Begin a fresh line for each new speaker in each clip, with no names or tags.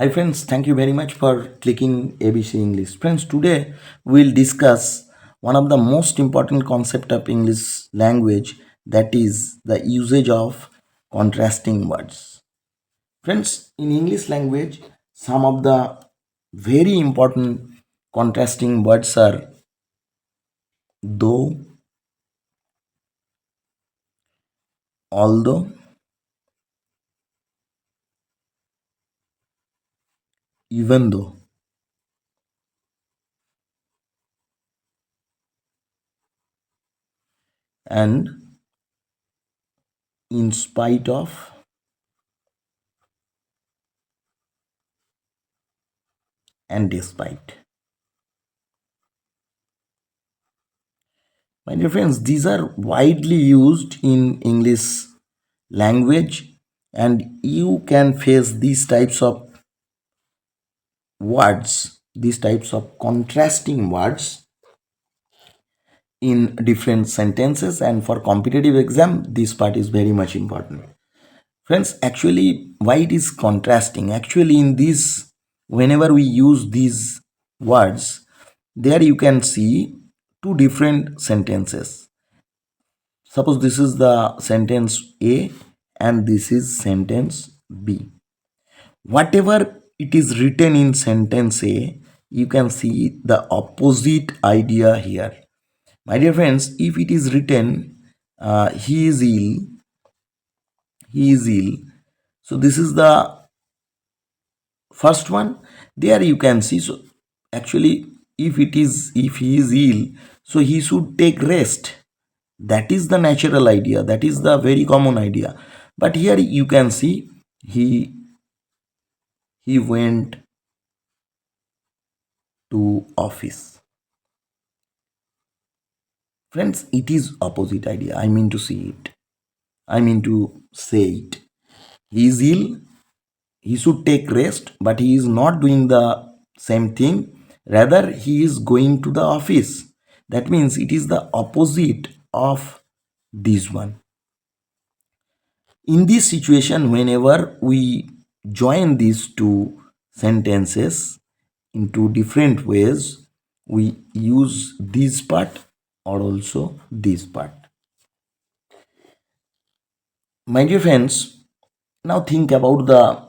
Hi friends, thank you very much for clicking ABC English. Friends, today we'll discuss one of the most important concept of English language, that is the usage of contrasting words. Friends, in English language, some of the very important contrasting words are though, although, even though, and in spite of, and despite. My dear friends, these are widely used in English language, and you can face these types of words, these types of contrasting words in different sentences, and for competitive exam this part is very much important. Friends, actually why it is contrasting, actually in this, whenever we use these words, there you can see two different sentences. Suppose this is the sentence A and this is sentence B. Whatever it is written in sentence A, you can see the opposite idea here. My dear friends, if it is written he is ill, he is ill. So this is the first one. There you can see. So actually, if he is ill, so he should take rest. That is the natural idea. That is the very common idea. But here you can see he went to office. Friends, it is opposite idea. I mean to see it. I mean to say it. He is ill. He should take rest, but he is not doing the same thing. Rather, he is going to the office. That means it is the opposite of this one. In this situation, whenever we join these two sentences into different ways, we use this part or also this part. My dear friends, now think about the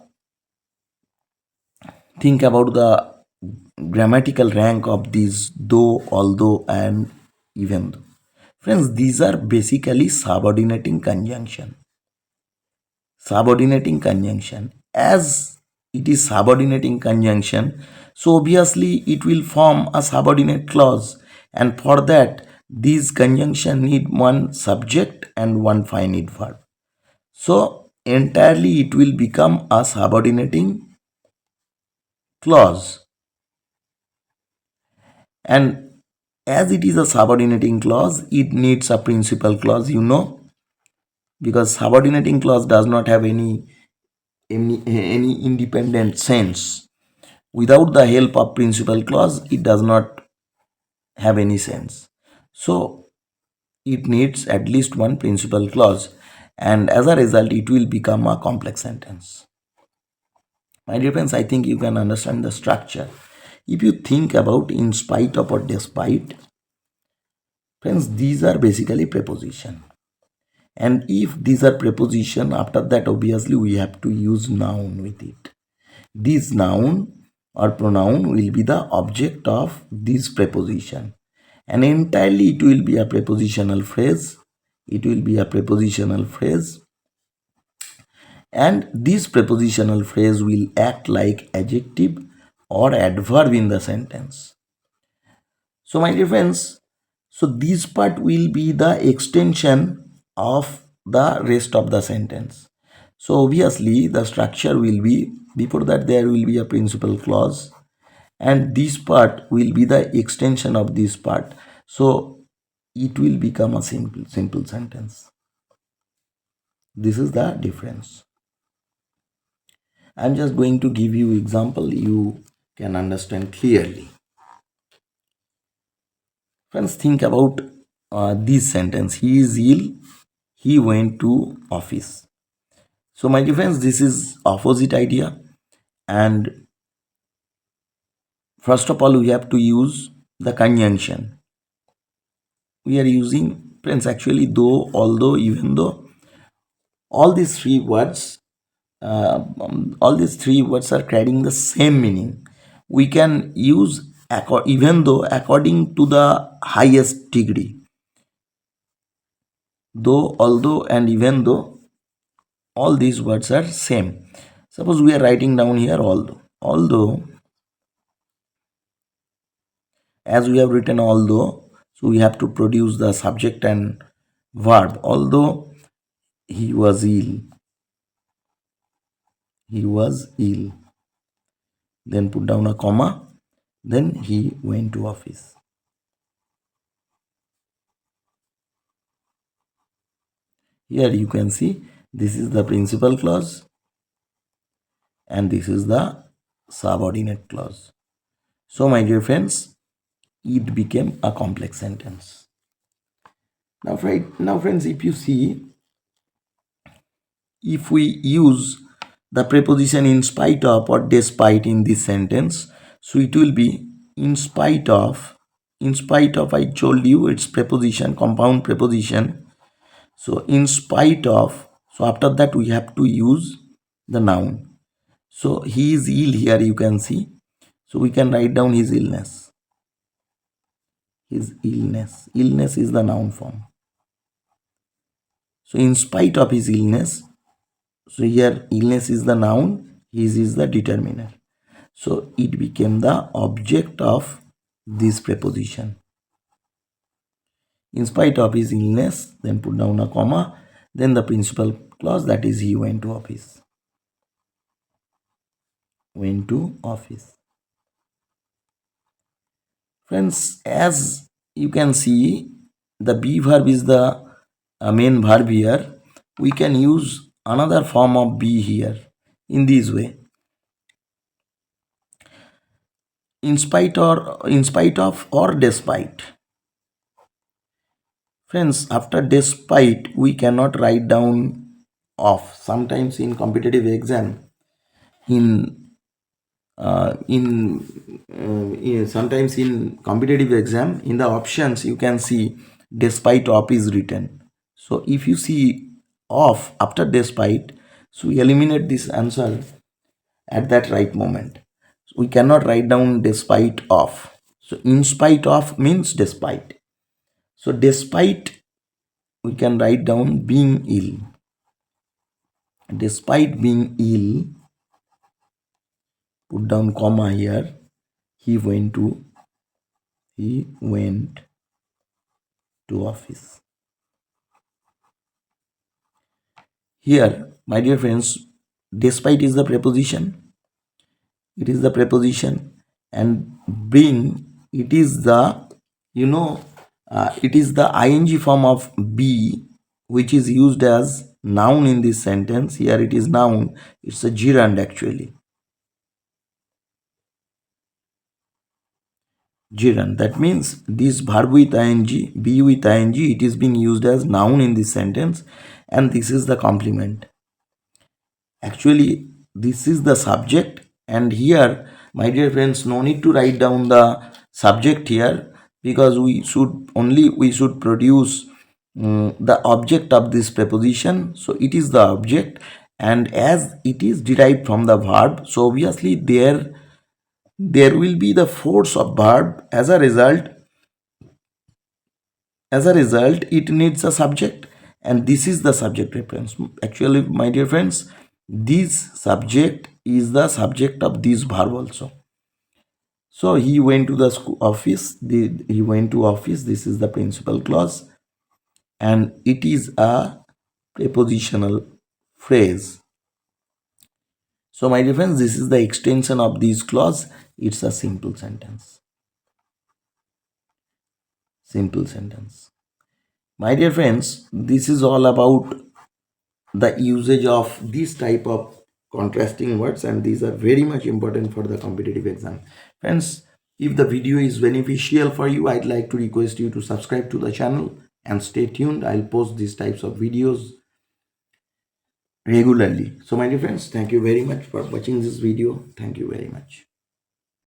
grammatical rank of these though, although, and even though. Friends, these are basically subordinating conjunction. Subordinating conjunction. As it is subordinating conjunction, so obviously it will form a subordinate clause, and for that these conjunction need one subject and one finite verb. So entirely it will become a subordinating clause. And as it is a subordinating clause, it needs a principal clause, because subordinating clause does not have any independent sense. Without the help of principal clause, it does not have any sense. So it needs at least one principal clause, and as a result it will become a complex sentence. My dear friends, I think you can understand the structure. If you think about in spite of or despite, friends, these are basically preposition. And if these are preposition, after that obviously we have to use noun with it. This noun or pronoun will be the object of this preposition, and entirely it will be a prepositional phrase. It will be a prepositional phrase, and this prepositional phrase will act like adjective or adverb in the sentence. So my dear friends, so this part will be the extension of the rest of the sentence. So obviously the structure will be, before that there will be a principal clause, and this part will be the extension of this part. So it will become a simple sentence. This is the difference. I'm just going to give you example, you can understand clearly. Friends, think about this sentence. He is ill, he went to office. So my dear friends, this is opposite idea, And first of all, we have to use the conjunction. We are using, friends, actually, though, although, even though, all these three words, all these three words are carrying the same meaning. We can use even though according to the highest degree. Though, although, and even though, all these words are same. Suppose we are writing down here although, as we have written although, so we have to produce the subject and verb. Although he was ill, he was ill, then put down a comma, then he went to office. Here you can see this is the principal clause and this is the subordinate clause. So my dear friends, it became a complex sentence. Now friends, if you see, if we use the preposition in spite of or despite in this sentence, so it will be in spite of. In spite of, I told you, it's preposition, compound preposition. So in spite of, so after that we have to use the noun. So he is ill, here you can see, so we can write down his illness. His illness is the noun form. So in spite of his illness, so here illness is the noun, his is the determiner. So it became the object of this preposition. In spite of his illness, then put down a comma, then the principal clause, that is he went to office. Went to office. Friends, as you can see, the be verb is the main verb here. We can use another form of be here in this way. In spite of or despite. Friends, after despite, we cannot write down of. Sometimes in competitive exam, sometimes in competitive exam, in the options you can see despite of is written. So if you see of after despite, so we eliminate this answer at that right moment. So we cannot write down despite of. So in spite of means despite. So despite, we can write down being ill. Despite being ill, put down comma here, he went to office. Here, my dear friends, despite is the preposition. It is the preposition, and being, it is the, it is the ing form of be, which is used as noun in this sentence. Here it is noun. It's a gerund actually. Gerund. That means this verb with ing, be with ing, it is being used as noun in this sentence, and this is the complement. Actually, this is the subject, and here, my dear friends, no need to write down the subject here, because we should produce the object of this preposition. So it is the object, and as it is derived from the verb, so obviously there will be the force of verb. As a result, it needs a subject, and this is the subject reference. Actually, my dear friends, this subject is the subject of this verb also. So he went to the office. He went to office. This is the principal clause, and it is a prepositional phrase. So my dear friends, this is the extension of this clause. It's a simple sentence. Simple sentence. My dear friends, this is all about the usage of this type of contrasting words, and these are very much important for the competitive exam. Friends, if the video is beneficial for you, I'd like to request you to subscribe to the channel and stay tuned. I'll post these types of videos regularly. So my dear friends, thank you very much for watching this video. Thank you very much.